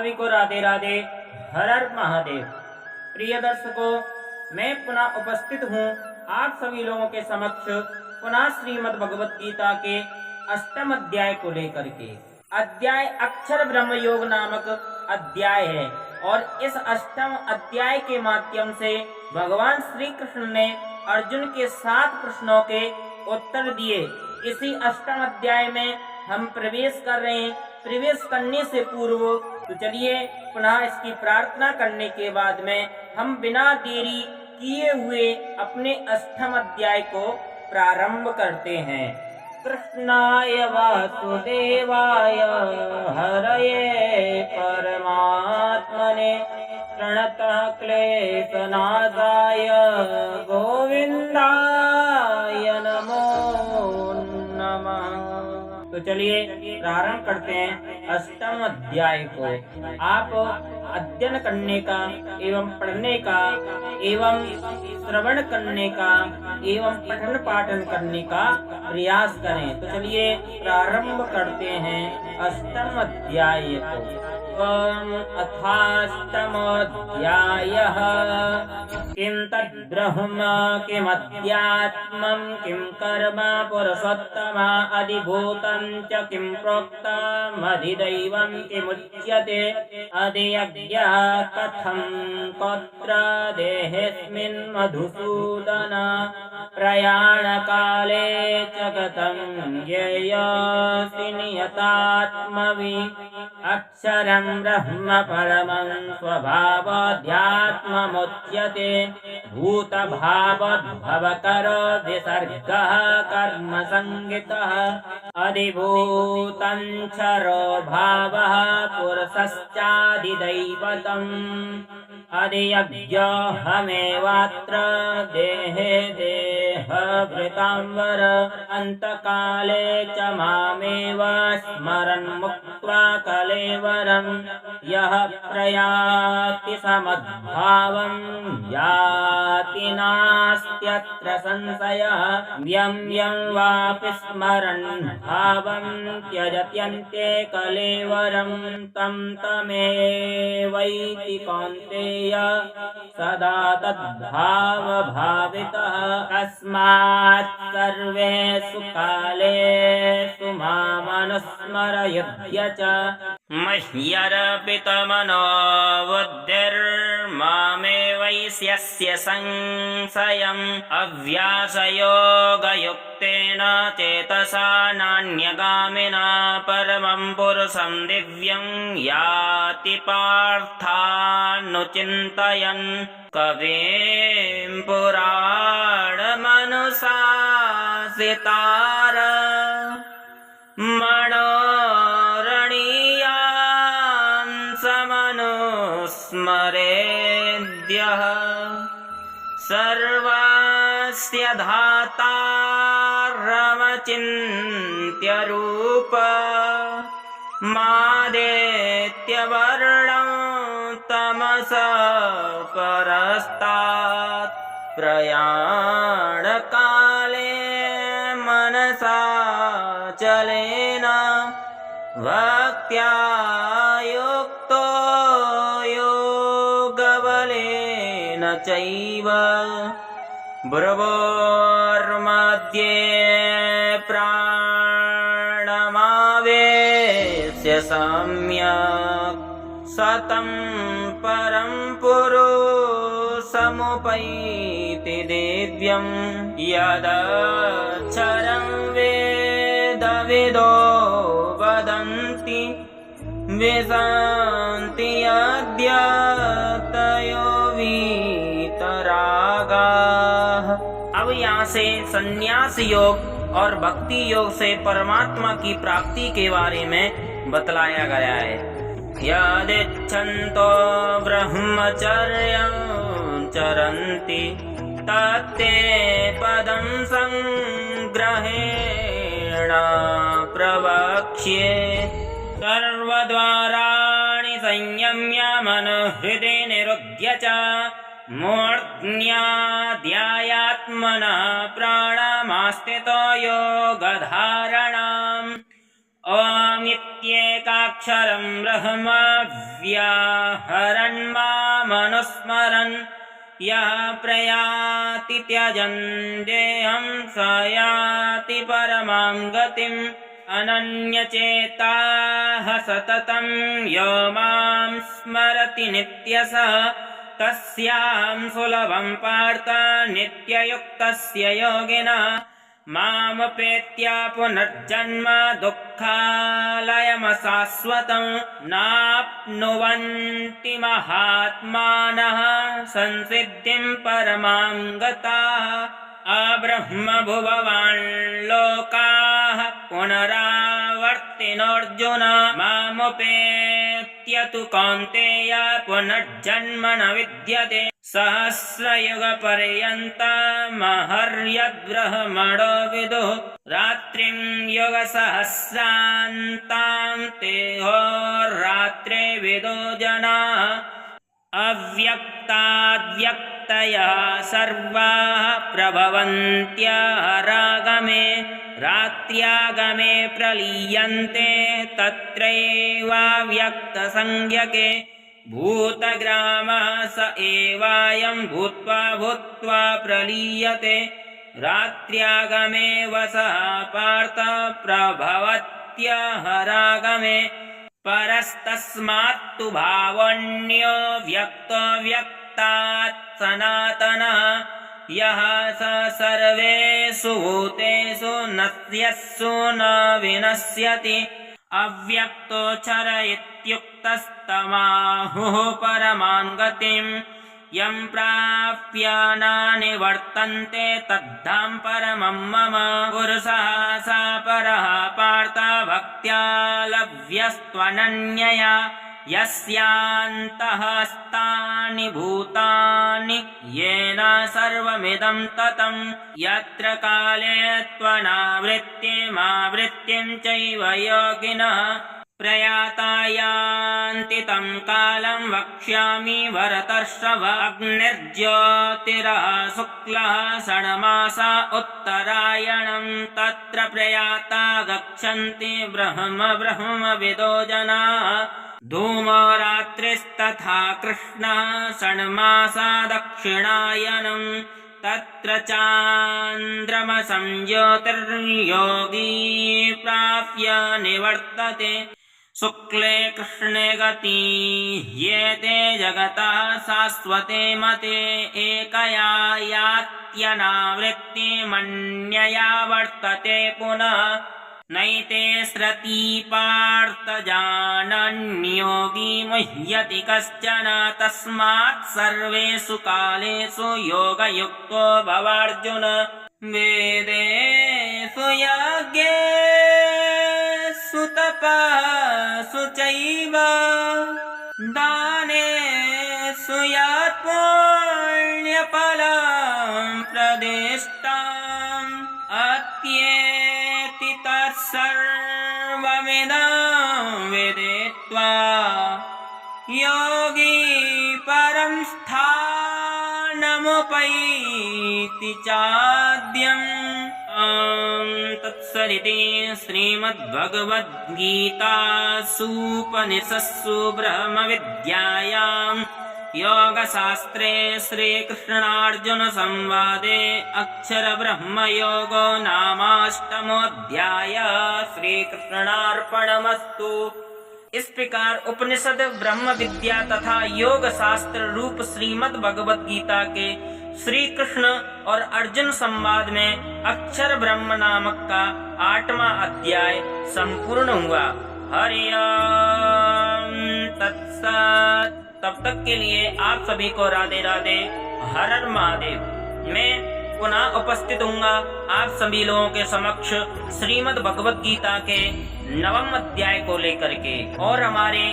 सभी को राधे राधे। हर हर महादेव। प्रिय दर्शकों, मैं पुनः उपस्थित हूँ आप सभी लोगों के समक्ष पुनः श्रीमद् भगवत गीता के 8वें अध्याय को लेकर के। अध्याय अक्षर ब्रह्म योग नामक अध्याय है और इस 8वें अध्याय के माध्यम से भगवान श्री कृष्ण ने अर्जुन के 7 प्रश्नों के उत्तर दिए। इसी 8वें अध्याय में हम प्रवेश कर रहे हैं। प्रवेश करने से पूर्व तो चलिए पुनः इसकी प्रार्थना करने के बाद में हम बिना देरी किए हुए अपने 8वें अध्याय को प्रारंभ करते हैं। कृष्णाय वासुदेवाय हरये परमात्मने प्रणतः क्लेशनाशाय गोविंदाय नमो नमः। तो चलिए प्रारंभ करते हैं 8वें अध्याय को। आप अध्ययन करने का एवं पढ़ने का एवं श्रवण करने का एवं पठन पाठन करने का प्रयास करें। तो चलिए प्रारंभ करते हैं 8वें अध्याय को। अथाष्टमोऽध्यायः। किं तद्ब्रह्म किमध्यात्मं किं कर्म पुरुषोत्तम अधिभूतं च किं प्रोक्तमधिदैवं किमुच्यते अधियज्ञः कथं कोऽत्र देहेऽस्मिन् मधुसूदन प्रयाणकाले च कथं ज्ञेयोऽसि नियतात्मवित् अक्षरं ब्रह्म परमं स्वभावाध्यात्ममुच्यते भूतभावोद्भवकरो विसर्गः कर्म संगितः अधिभूतं क्षरो भावः पुरुषश्चाधिदैवतम् अधियज्ञोऽहमेवात्र देहे देहभृतांवर अन्तकाले च मामेव स्मरन् मुक्त्वा कलेवरं यः प्रयाति समद्भावं याति नास्त्यत्र संशयः यं यं वापि स्मरन् भावं त्यजत्यन्ते कलेवरं तं तमेवैति कौन्तेय सदा तद्भावभावितः तस्मात् सर्वेषु कालेषु मामनुस्मरयुध्य च मह्यर्पितमनो बुद्धिर्मामेवैष्यस्य संशयम् अव्यासयोगयुक्तेन चेतसा नान्यगामिना परमं पुरुषं दिव्यं याति पार्थानुचिन्तयन् कविं पुराणमनुशासितार मनोरणीयान् समनुस्मरेद्यः सर्वस्य धातारमचिन्त्य मादेत्यवर्णं तमसा परस्तात् प्रयाणकाले मनसा चलेन भक्त्या युक्तो योगबलेन चैव भ्रुवोर्मध्ये प्राणमावेश्य सम्यक् सतं परं पुरुषमुपैति दिव्यं यदक्षरं वेदविदो वदन्ति विशन्ति अद्यतयो वीतरागाः। अब यहाँ से संन्यास योग और भक्ति योग से परमात्मा की प्राप्ति के बारे में बतलाया गया है। यदिच्छन्तो ब्रह्मचर्यं चरन्ति तत्ते पदं संग्रहेण प्रवक्ष्ये सर्वद्वाराणि संयम्य मनोहृदि निरुध्य च मूर्ध्याध्यायात्मनः प्राणमास्थितो योगधारणाम् ओमित्येकाक्ष अक्षरं ब्रह्म व्याहरन् मामनुस्मरन् यः प्रयाति त्यजन् देहं स याति परमां गतिम् अनन्यचेताः सततं यो मां स्मरति नित्यशः तस्यां सुलभं पार्थ नित्ययुक्तस्य योगिनः मामपेत्य पुनर्जन्म दुःखालयमशाश्वतं नाप्नुवन्ति महात्मानः संसिद्धिं परमां गताः अब्रह्मभुववान् लोकाः पुनरावर्तिनोऽर्जुन मामुपेत्य तु कौन्तेय पुनर्जन्म न विद्यते सहस्रयुगपर्यन्तमहर्यद्ब्रह्मणो विदुः रात्रिं युगसहस्रान्तां तेहोरात्रे विदो जनाः अव्यक्ताद्व्यक्तयः सर्वाः प्रभवन्त्यहरागमे रात्र्यागमे प्रलीयन्ते तत्रैवाव्यक्तसंज्ञके भूतग्रामः स एवायं भूत्वा भूत्वा प्रलीयते रात्र्यागमे वसः पार्थ प्रभवत्यहरागमे परस्तस्मात्तु भावन्यो व्यक्तो व्यक्तात् सनातनः यः स सर्वेषु भूतेषु नश्यत्सु न विनश्यति अव्यक्तोऽक्षर इत्युक्तस्तमाहुः परमां गतिम् यं प्राप्य न निवर्तन्ते तद्धाम परमं मम पुरुषः स परः पार्थ भक्त्या लभ्यस्त्वनन्यया यस्यान्तः स्थानि भूतानि येन सर्वमिदं ततं यत्र काले त्वनावृत्तिमावृत्तिं चैव योगिनः प्रयाता यान्ति तं कालं वक्ष्यामि भरतर्षभ अग्निर्ज्योतिरः शुक्लः षण्मासा उत्तरायणं तत्र प्रयाता गच्छन्ति ब्रह्मविदो जनाः धूमो रात्रिस्तथा कृष्णः षण्मासा दक्षिणायनं तत्र चान्द्रमसं ज्योतिर्योगी प्राप्य निवर्तते शुक्ले कृष्णे गति येते जगतः शाश्वते मते एकया यात्यनावृत्तिमन्यया वर्तते पुनः नैते श्रति पार्थ जानन्योगी मुह्यति कश्चन तस्मात् सर्वेषु कालेषु योगयुक्तो भवार्जुन वेदेषु यज्ञेषु तपःसु चैव दानेषु यत् पुण्यफलं प्रदिष्टम् अत्येति तत्सर्वमिदं विदित्वा योगी परं स्थानमुपैति चाद्यम् तत्सदिति श्रीमद्भगवद्गीतासूपनिषत्सु ब्रह्मविद्यायां योगशास्त्रे श्रीकृष्णार्जुनसंवादे अक्षरब्रह्मयोगो नामाष्टमोऽध्यायः श्रीकृष्णार्पणमस्तु। इस प्रकार उपनिषद ब्रह्म विद्या तथा योग शास्त्र रूप श्रीमद् भगवद गीता के श्री कृष्ण और अर्जुन संवाद में अक्षर ब्रह्म नामक का 8वां अध्याय संपूर्ण हुआ। हरि ओम तत्सत। तब तक के लिए आप सभी को राधे राधे, हर हर महादेव। मैं पुनः उपस्थित हूँगा आप सभी लोगों के समक्ष श्रीमद् भगवद गीता के 9वें अध्याय को लेकर के। और हमारे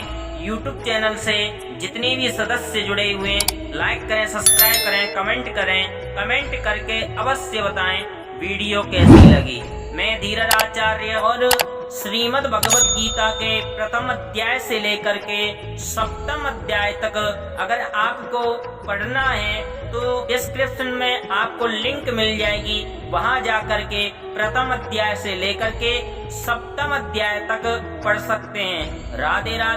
YouTube चैनल से जितने भी सदस्य जुड़े हुए लाइक करें, सब्सक्राइब करें, कमेंट करके अवश्य बताएं वीडियो कैसी लगी। मैं धीरज आचार्य और श्रीमद् भगवद गीता के प्रथम अध्याय से लेकर के 7वें अध्याय तक अगर आपको पढ़ना है तो डिस्क्रिप्शन में आपको लिंक मिल जाएगी, वहां जाकर के प्रथम अध्याय से लेकर के सप्तम अध्याय तक पढ़ सकते हैं। राधे राधे।